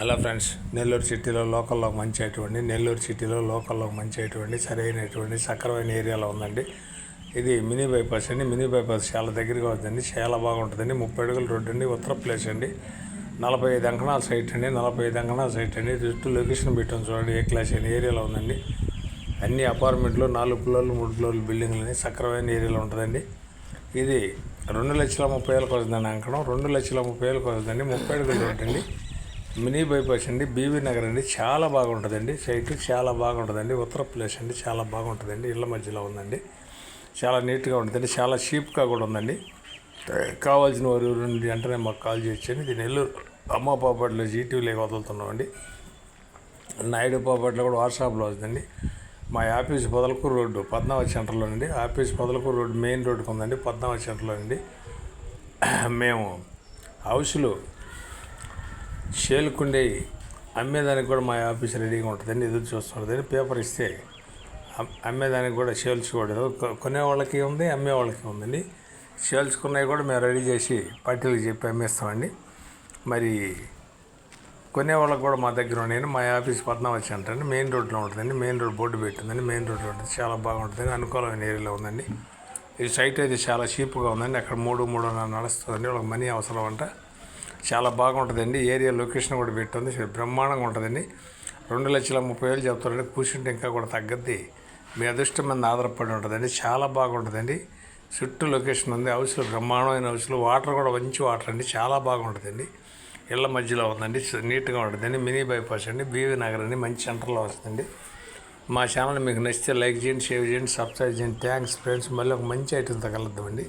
Hello friends, Nellore సిటీలో లోకల్లో మంచి సరైనటువంటి సక్రమైన ఏరియాలో ఉందండి. ఇది మినీ బైపాస్ అండి. మినీ బైపాస్ చాలా దగ్గరగా ఉందండి. చాలా బాగుంటుందండి. 30 అడుగుల రోడ్డు అండి. ఉత్తర ప్లేస్ అండి. 45 అంకణాల సైట్ అండి. చుట్టూ లొకేషన్ పెట్టాం చూడండి. ఏ క్లాస్ అయిన ఏరియాలో ఉందండి. అన్ని అపార్ట్మెంట్లు 4 ఫ్లోర్లు 3 ఫ్లోర్లు బిల్డింగ్లని సక్రమైన ఏరియాలో ఉంటుందండి. ఇది 2,30,000 వస్తుందండి. అంకణం 2,30,000 వస్తుందండి. 30 అడుగుల రోడ్డు అండి. మినీ బైపాస్ అండి. బీవీ నగర్ అండి. చాలా బాగుంటుందండి. సైట్ చాలా బాగుంటుందండి. ఉత్తర ప్లేస్ అండి. చాలా బాగుంటుందండి. ఇళ్ళ మధ్యలో ఉందండి. చాలా నీట్గా ఉంటుందండి. చాలా చీప్గా కూడా ఉందండి. కావాల్సిన వారు వెంటనే మాకు కాల్ చేయొచ్చండి. ఇది నెల్లూరు అమ్మ పాపట్లో జీటీవీలోకి వదులుతున్నామండి. నాయుడు పాపట్లో కూడా వాట్సాప్లో వస్తుందండి. మా ఆఫీస్ పొదలకూరు రోడ్డు పద్మావతి సెంటర్లో అండి. ఆఫీస్ పొదలకూరు రోడ్డు మెయిన్ రోడ్డుకి ఉందండి. పద్మావతి సెంటర్లో అండి. మేము హౌస్లు షేలుకుండే అమ్మేదానికి కూడా మా ఆఫీస్ రెడీగా ఉంటుందండి. ఎదురు చూస్తుంటుందండి. పేపర్ ఇస్తే అమ్మేదానికి కూడా సేల్చుకోవడం కొనేవాళ్ళకి ఉంది, అమ్మేవాళ్ళకి ఉందండి. సేల్చుకున్నవి కూడా మేము రెడీ చేసి పార్టీలకు చెప్పి అమ్మేస్తామండి. మరి కొనేవాళ్ళకి కూడా మా దగ్గర ఉన్నాయండి. మా ఆఫీస్ పద్మావతి సెంటర్ అండి. మెయిన్ రోడ్లో ఉంటుందండి. మెయిన్ రోడ్ బోర్డు పెట్టిందండి. మెయిన్ రోడ్లో ఉంటుంది. చాలా బాగుంటుందండి. అనుకూలమైన ఏరియాలో ఉందండి. ఈ సైట్ అయితే చాలా చీప్గా ఉందండి. అక్కడ 3.5 నడుస్తుందండి. వాళ్ళకి మనీ అవసరం అంట. చాలా బాగుంటుందండి. ఏరియా లొకేషన్ కూడా పెట్టింది. బ్రహ్మాండంగా ఉంటుందండి. 2,30,000 చెప్తారండి. కూర్చుంటే ఇంకా కూడా తగ్గద్ది. మీ అదృష్టం మీద ఆధారపడి ఉంటుందండి. చాలా బాగుంటుందండి. చుట్టూ లొకేషన్ ఉంది. హౌస్లో బ్రహ్మాండమైన హౌస్లో వాటర్ కూడా మంచి వాటర్ అండి. చాలా బాగుంటుందండి. ఇళ్ళ మధ్యలో ఉందండి. నీట్గా ఉంటుందండి. మినీ బైపాస్ అండి. బీవీ నగర్ అండి. మంచి సెంటర్లో వస్తుందండి. మా ఛానల్ మీకు నచ్చితే లైక్ చేయండి, షేర్ చేయండి, సబ్స్క్రైబ్ చేయండి. Thanks friends. మళ్ళీ ఒక మంచి ఐటెంతో కలుద్దామండి.